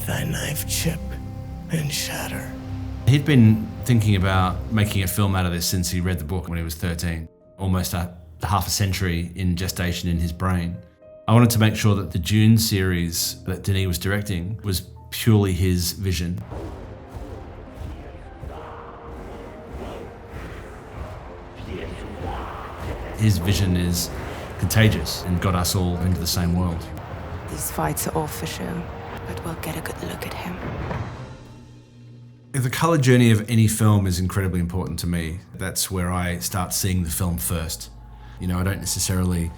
thy knife chip and shatter. He'd been thinking about making a film out of this since he read the book when he was 13, almost half a century in gestation in his brain. I wanted to make sure that the Dune series that Denis was directing was purely his vision. His vision is contagious and got us all into the same world. These fights are all for show, but we'll get a good look at him. The colour journey of any film is incredibly important to me. That's where I start seeing the film first. I don't necessarily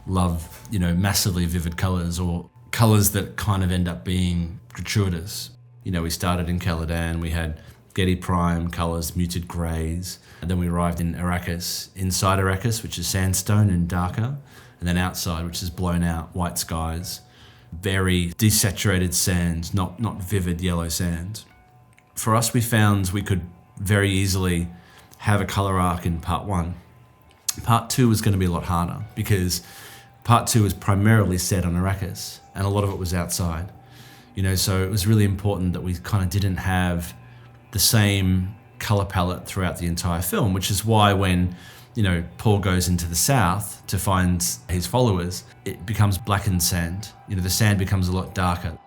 love, massively vivid colours or colours that kind of end up being gratuitous. We started in Caladan, we had Giedi Prime colours, muted greys, and then we arrived in Arrakis. Inside Arrakis, which is sandstone and darker, and then outside, which is blown out, white skies, very desaturated sands, not vivid yellow sands. For us, we found we could very easily have a colour arc in part one. Part two was going to be a lot harder because part two was primarily set on Arrakis and a lot of it was outside. So it was really important that we kind of didn't have the same colour palette throughout the entire film, which is why when, Paul goes into the south to find his followers, it becomes blackened sand. The sand becomes a lot darker.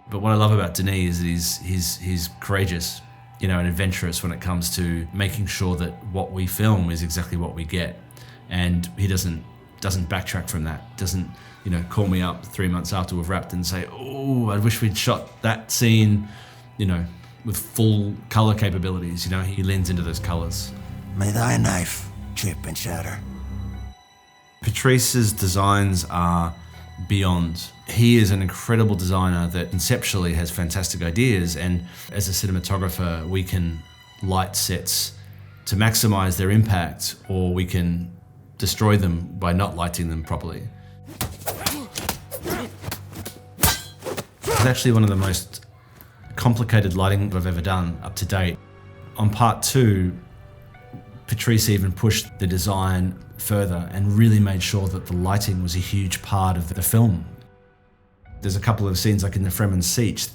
But what I love about Denis is that he's courageous, and adventurous when it comes to making sure that what we film is exactly what we get. And he doesn't backtrack from that. Doesn't, call me up 3 months after we've wrapped and say, "Oh, I wish we'd shot that scene, with full colour capabilities." He leans into those colours. May thy knife chip and shatter. Patrice's designs are beyond. He is an incredible designer that conceptually has fantastic ideas, and as a cinematographer we can light sets to maximize their impact, or we can destroy them by not lighting them properly. It's actually one of the most complicated lighting I've ever done up to date. On part two, Patrice even pushed the design further and really made sure that the lighting was a huge part of the film. There's a couple of scenes like in the Fremen Siege,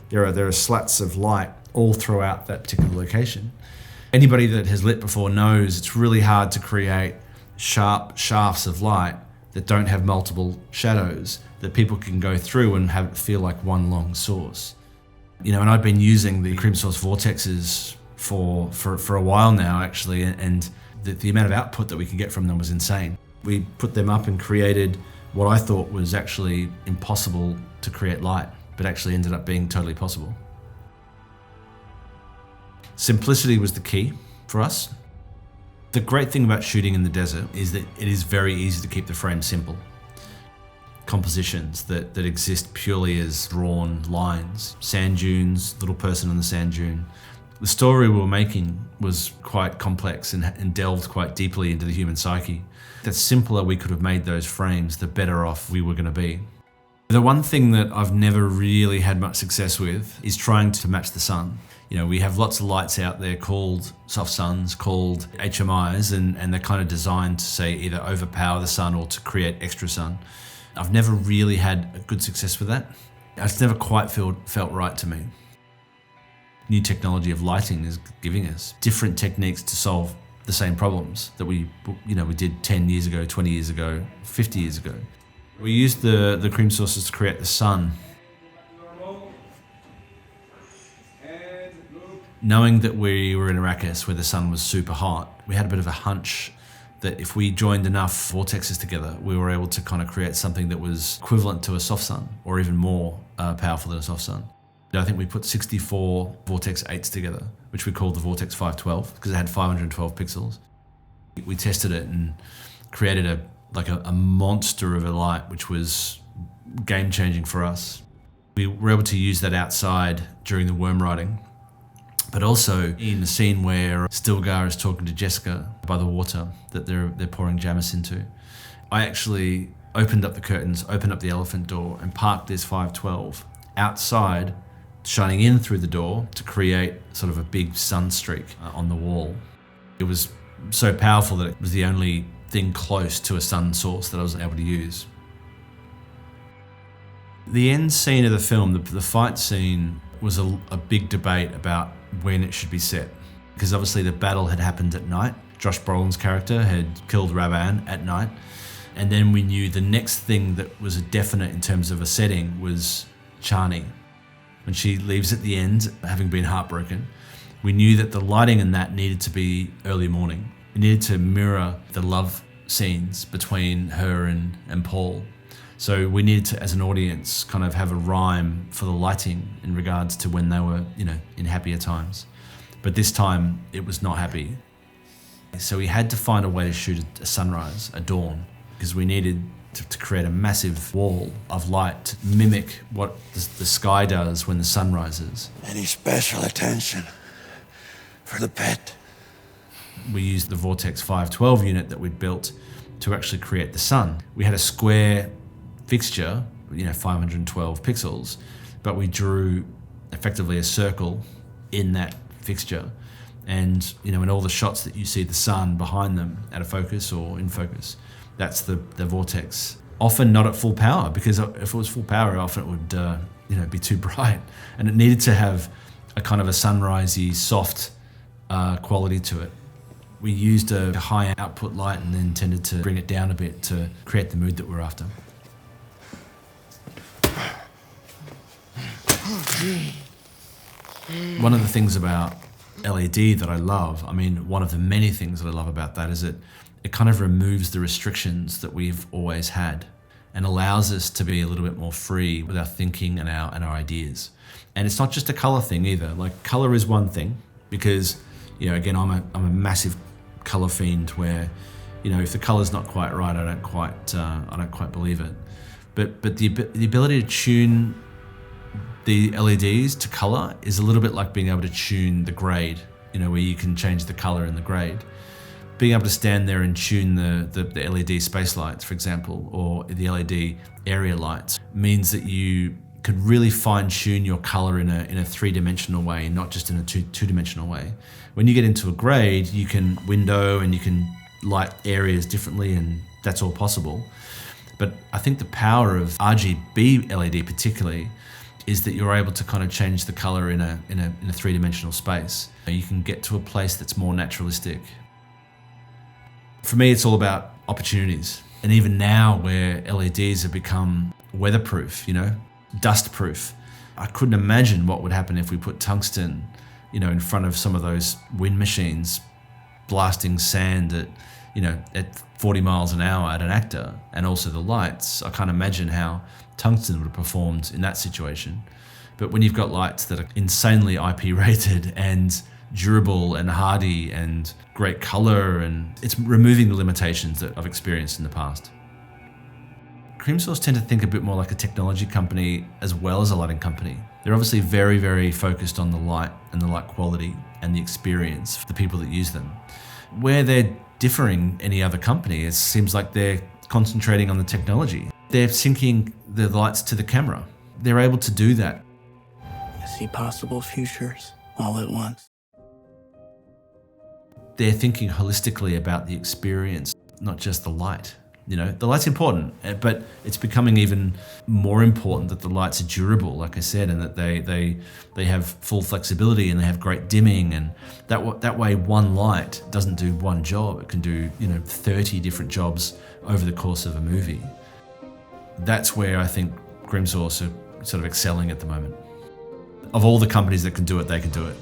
there are slats of light all throughout that particular location. Anybody that has lit before knows it's really hard to create sharp shafts of light that don't have multiple shadows that people can go through and have it feel like one long source. And I've been using the Creamsource Vortexes for a while now, actually, and the amount of output that we can get from them was insane. We put them up and created what I thought was actually impossible to create light, but actually ended up being totally possible. Simplicity was the key for us. The great thing about shooting in the desert is that it is very easy to keep the frame simple. Compositions that exist purely as drawn lines, sand dunes, little person on the sand dune. The story we were making was quite complex and delved quite deeply into the human psyche. The simpler we could have made those frames, the better off we were going to be. The one thing that I've never really had much success with is trying to match the sun. We have lots of lights out there called soft suns, called HMIs, and they're kind of designed to say either overpower the sun or to create extra sun. I've never really had a good success with that. It's never quite felt right to me. New technology of lighting is giving us different techniques to solve the same problems that we did 10 years ago, 20 years ago, 50 years ago. We used the Creamsources to create the sun. Knowing that we were in Arrakis where the sun was super hot, we had a bit of a hunch that if we joined enough vortexes together, we were able to kind of create something that was equivalent to a soft sun, or even more powerful than a soft sun. I think we put 64 Vortex 8s together, which we called the Vortex 512 because it had 512 pixels. We tested it and created a monster of a light, which was game-changing for us. We were able to use that outside during the worm riding, but also in the scene where Stilgar is talking to Jessica by the water that they're pouring Jamis into. I actually opened up the curtains, opened up the elephant door, and parked this 512 outside, shining in through the door to create sort of a big sun streak on the wall. It was so powerful that it was the only thing close to a sun source that I was able to use. The end scene of the film, the fight scene, was a big debate about when it should be set. Because obviously the battle had happened at night. Josh Brolin's character had killed Raban at night. And then we knew the next thing that was definite in terms of a setting was Chani. When she leaves at the end, having been heartbroken, we knew that the lighting in that needed to be early morning. It needed to mirror the love scenes between her and Paul. So we needed to, as an audience, kind of have a rhyme for the lighting in regards to when they were, in happier times. But this time, it was not happy. So we had to find a way to shoot a sunrise, a dawn, because we needed to create a massive wall of light to mimic what the sky does when the sun rises. Any special attention for the pet? We used the Vortex 512 unit that we'd built to actually create the sun. We had a square fixture, 512 pixels, but we drew effectively a circle in that fixture. And, in all the shots that you see the sun behind them out of focus or in focus, that's the Vortex. Often not at full power, because if it was full power, often it would, be too bright. And it needed to have a kind of a sunrisey, soft quality to it. We used a high output light and then tended to bring it down a bit to create the mood that we're after. One of the things about LED that I love, one of the many things that I love about that is it kind of removes the restrictions that we've always had and allows us to be a little bit more free with our thinking and our ideas. And it's not just a color thing either. Like, color is one thing because, again, I'm a massive color fiend where, if the color's not quite right, I don't quite believe it. But the ability to tune the LEDs to color is a little bit like being able to tune the grade, where you can change the color in the grade. Being able to stand there and tune the LED space lights, for example, or the LED area lights, means that you could really fine-tune your color in a three-dimensional way, not just in a two-dimensional way. When you get into a grade, you can window and you can light areas differently, and that's all possible. But I think the power of RGB LED particularly is that you're able to kind of change the color in a three-dimensional space. You can get to a place that's more naturalistic. For me, it's all about opportunities. And even now where LEDs have become weatherproof, dust-proof, I couldn't imagine what would happen if we put tungsten, in front of some of those wind machines blasting sand at 40 miles an hour at an actor, and also the lights. I can't imagine how tungsten would have performed in that situation. But when you've got lights that are insanely IP rated and durable and hardy and great color, and it's removing the limitations that I've experienced in the past. Creamsource tend to think a bit more like a technology company as well as a lighting company. They're obviously very, very focused on the light and the light quality and the experience for the people that use them. Where they're differing any other company, it seems like they're concentrating on the technology. They're syncing the lights to the camera. They're able to do that. I see possible futures all at once. They're thinking holistically about the experience, not just the light. The light's important, but it's becoming even more important that the lights are durable, like I said, and that they have full flexibility and they have great dimming, and that way one light doesn't do one job. It can do 30 different jobs over the course of a movie. That's where I think Creamsource are sort of excelling at the moment. Of all the companies that can do it, they can do it.